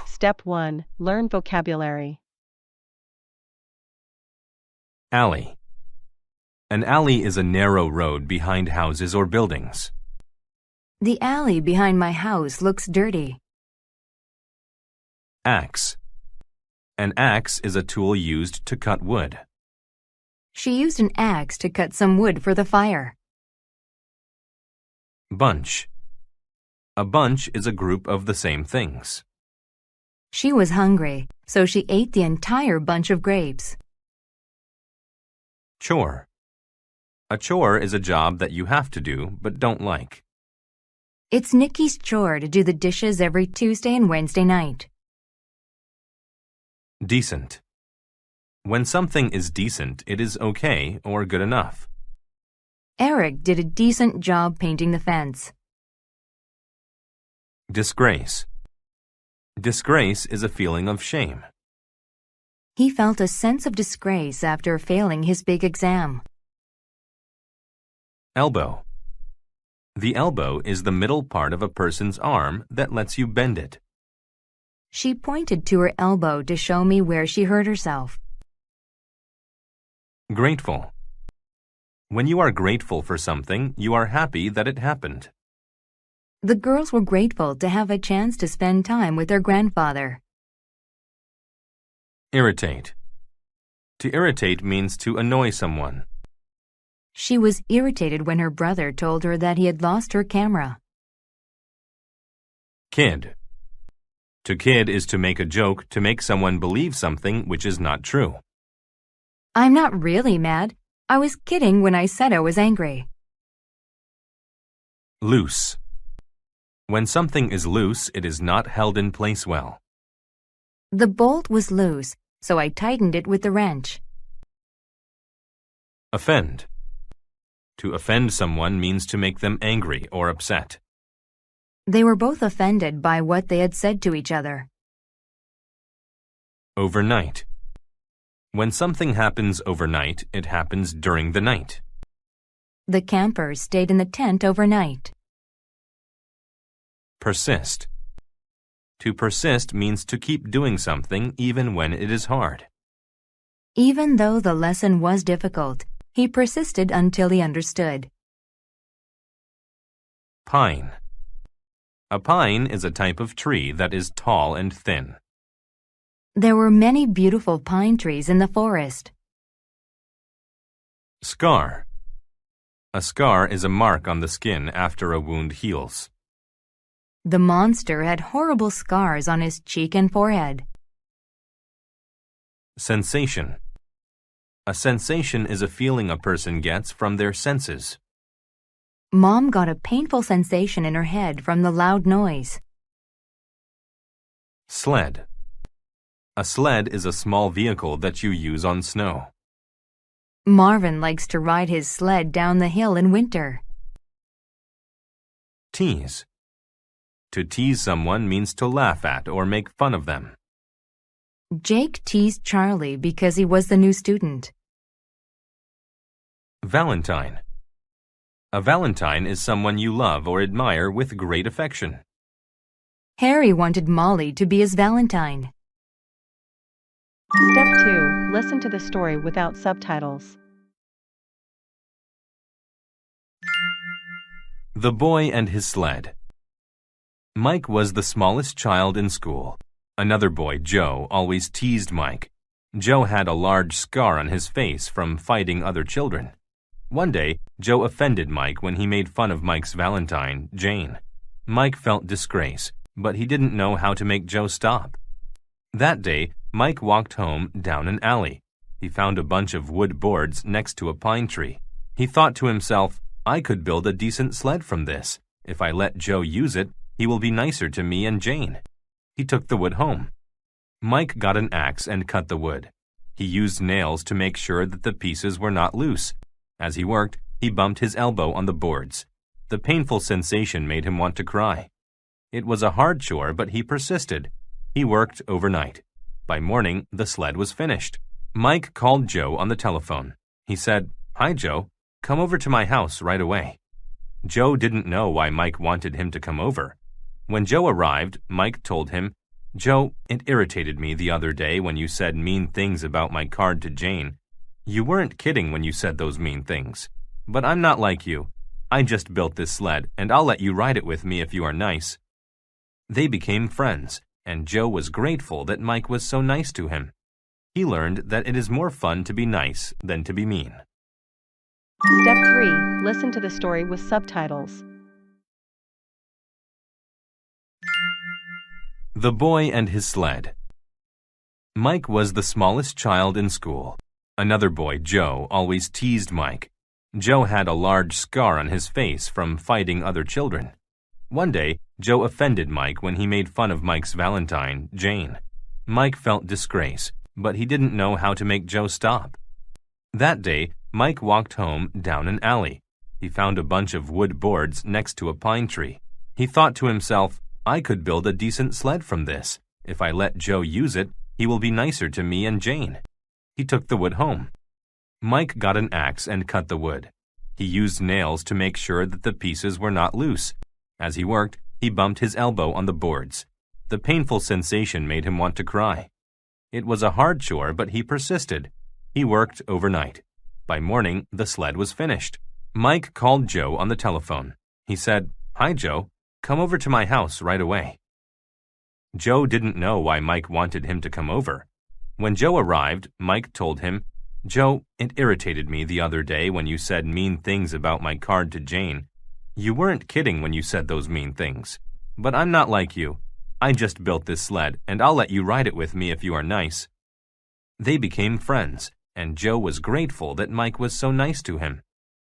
Step 1. Learn vocabulary. Alley. An alley is a narrow road behind houses or buildings. The alley behind my house looks dirty. Axe. An axe is a tool used to cut wood. She used an axe to cut some wood for the fire. Bunch. A bunch is a group of the same things. She was hungry, so she ate the entire bunch of grapes. Chore. A chore is a job that you have to do but don't like. It's Nikki's chore to do the dishes every Tuesday and Wednesday night. Decent. When something is decent, it is okay or good enough. Eric did a decent job painting the fence. Disgrace. Disgrace is a feeling of shame. He felt a sense of disgrace after failing his big exam. Elbow. The elbow is the middle part of a person's arm that lets you bend it. She pointed to her elbow to show me where she hurt herself. Grateful. When you are grateful for something, you are happy that it happened. The girls were grateful to have a chance to spend time with their grandfather. Irritate. To irritate means to annoy someone. She was irritated when her brother told her that he had lost her camera. Kid. To kid is to make a joke to make someone believe something which is not true. I'm not really mad. I was kidding when I said I was angry. Loose. When something is loose, it is not held in place well. The bolt was loose, so I tightened it with the wrench. Offend. To offend someone means to make them angry or upset. They were both offended by what they had said to each other. Overnight. When something happens overnight, it happens during the night. The campers stayed in the tent overnight. Persist. To persist means to keep doing something even when it is hard. Even though the lesson was difficult, he persisted until he understood. Pine. A pine is a type of tree that is tall and thin. There were many beautiful pine trees in the forest. Scar. A scar is a mark on the skin after a wound heals. The monster had horrible scars on his cheek and forehead. Sensation. A sensation is a feeling a person gets from their senses. Mom got a painful sensation in her head from the loud noise. Sled. A sled is a small vehicle that you use on snow. Marvin likes to ride his sled down the hill in winter. Tease. To tease someone means to laugh at or make fun of them. Jake teased Charlie because he was the new student. Valentine. A valentine is someone you love or admire with great affection. Harry wanted Molly to be his Valentine. Step 2. Listen to the story without subtitles. The Boy and His Sled. Mike was the smallest child in school. Another boy, Joe, always teased Mike. Joe had a large scar on his face from fighting other children. One day, Joe offended Mike when he made fun of Mike's Valentine, Jane. Mike felt disgrace, but he didn't know how to make Joe stop. That day, Mike walked home down an alley. He found a bunch of wood boards next to a pine tree. He thought to himself, I could build a decent sled from this. If I let Joe use it, he will be nicer to me and Jane. He took the wood home. Mike got an axe and cut the wood. He used nails to make sure that the pieces were not loose. As he worked, he bumped his elbow on the boards. The painful sensation made him want to cry. It was a hard chore, but he persisted. He worked overnight. By morning, the sled was finished. Mike called Joe on the telephone. He said, Hi, Joe. Come over to my house right away. Joe didn't know why Mike wanted him to come over. When Joe arrived, Mike told him, "Joe, it irritated me the other day when you said mean things about my card to Jane. You weren't kidding when you said those mean things. But I'm not like you. I just built this sled, and I'll let you ride it with me if you are nice." They became friends, and Joe was grateful that Mike was so nice to him. He learned that it is more fun to be nice than to be mean. Step 3. Listen to the story with subtitles. The Boy and His Sled. Mike was the smallest child in school. Another boy, Joe, always teased Mike. Joe had a large scar on his face from fighting other children. One day, Joe offended Mike when he made fun of Mike's Valentine, Jane. Mike felt disgrace, but he didn't know how to make Joe stop. That day, Mike walked home down an alley. He found a bunch of wood boards next to a pine tree. He thought to himself, "I could build a decent sled from this. If I let Joe use it, he will be nicer to me and Jane." He took the wood home. Mike got an axe and cut the wood. He used nails to make sure that the pieces were not loose. As he worked, he bumped his elbow on the boards. The painful sensation made him want to cry. It was a hard chore, but he persisted. He worked overnight. By morning, the sled was finished. Mike called Joe on the telephone. He said, "Hi, Joe. Come over to my house right away." Joe didn't know why Mike wanted him to come over. When Joe arrived, Mike told him, "Joe, it irritated me the other day when you said mean things about my card to Jane. You weren't kidding when you said those mean things. But I'm not like you. I just built this sled, and I'll let you ride it with me if you are nice." They became friends, and Joe was grateful that Mike was so nice to him.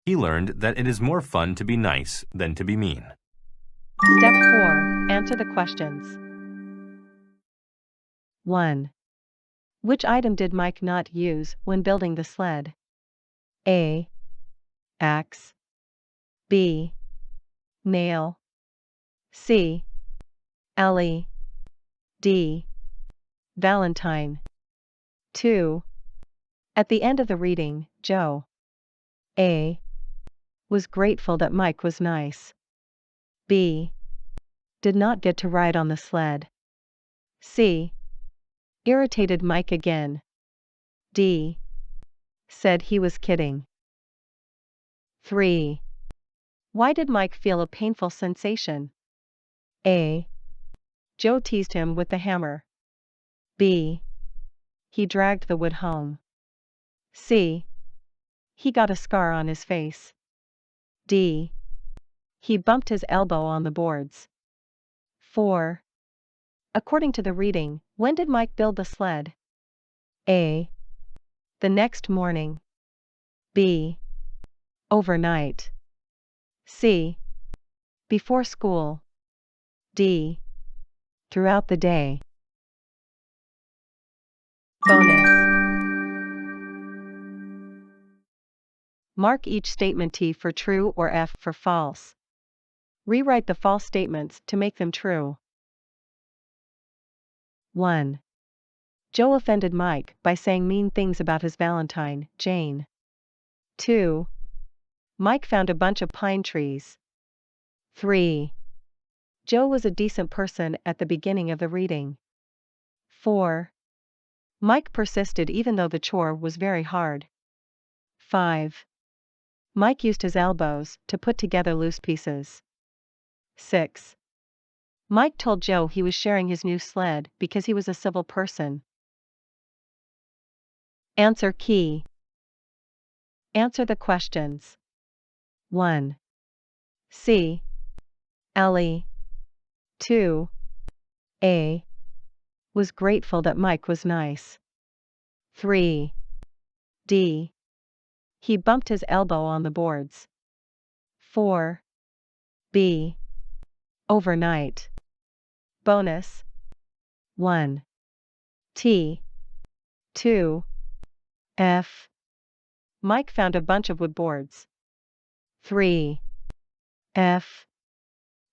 He learned that it is more fun to be nice than to be mean. Step 4. Answer the questions. 1. Which item did Mike not use when building the sled? A. Axe. B. Nail. C. Ellie. D. Valentine. 2. At the end of the reading, Joe A. was grateful that Mike was nice. B. did not get to ride on the sled. C. irritated Mike again. D. said he was kidding. 3. Why did Mike feel a painful sensation? A. Joe teased him with the hammer. B. he dragged the wood home. C. he got a scar on his face. D. he bumped his elbow on the boards. 4. According to the reading, when did Mike build the sled? A. the next morning. B. overnight. C. before school. D. throughout the day. Bonus. Mark each statement T for true or F for false. Rewrite the false statements to make them true. 1. Joe offended Mike by saying mean things about his Valentine, Jane. 2. Mike found a bunch of pine trees. 3. Joe was a decent person at the beginning of the reading. 4. Mike persisted even though the chore was very hard. 5. Mike used his elbows to put together loose pieces. 6. Mike told Joe he was sharing his new sled because he was a civil person. Answer key. Answer the questions. 1. C. Ellie. 2. A. was grateful that Mike was nice. 3. D. he bumped his elbow on the boards. 4. B. overnight. Bonus. 1. T. 2. F. Mike found a bunch of wood boards. 3. F.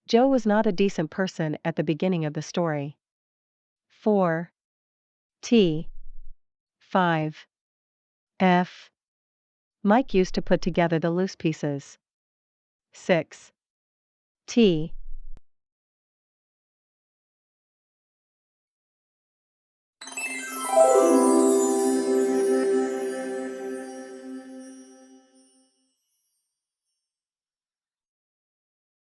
Joe was not a decent person at the beginning of the story. 4. T. 5. F. Mike used to put together the loose pieces. 6. T.